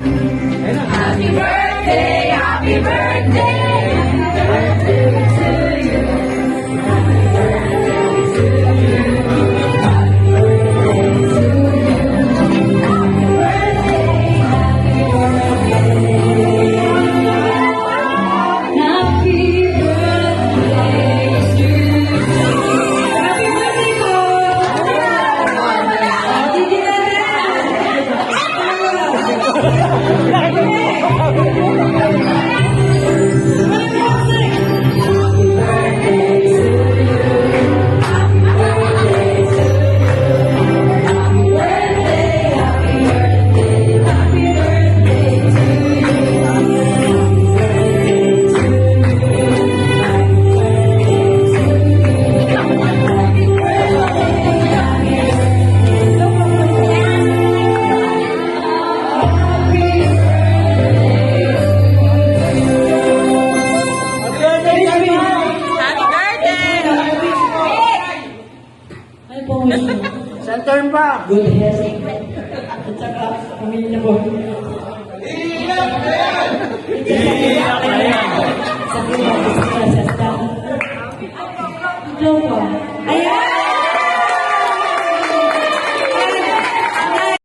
Happy birthday, happy birthday, happy birthday to you. Center pa! Good health. At saka, pamilya po.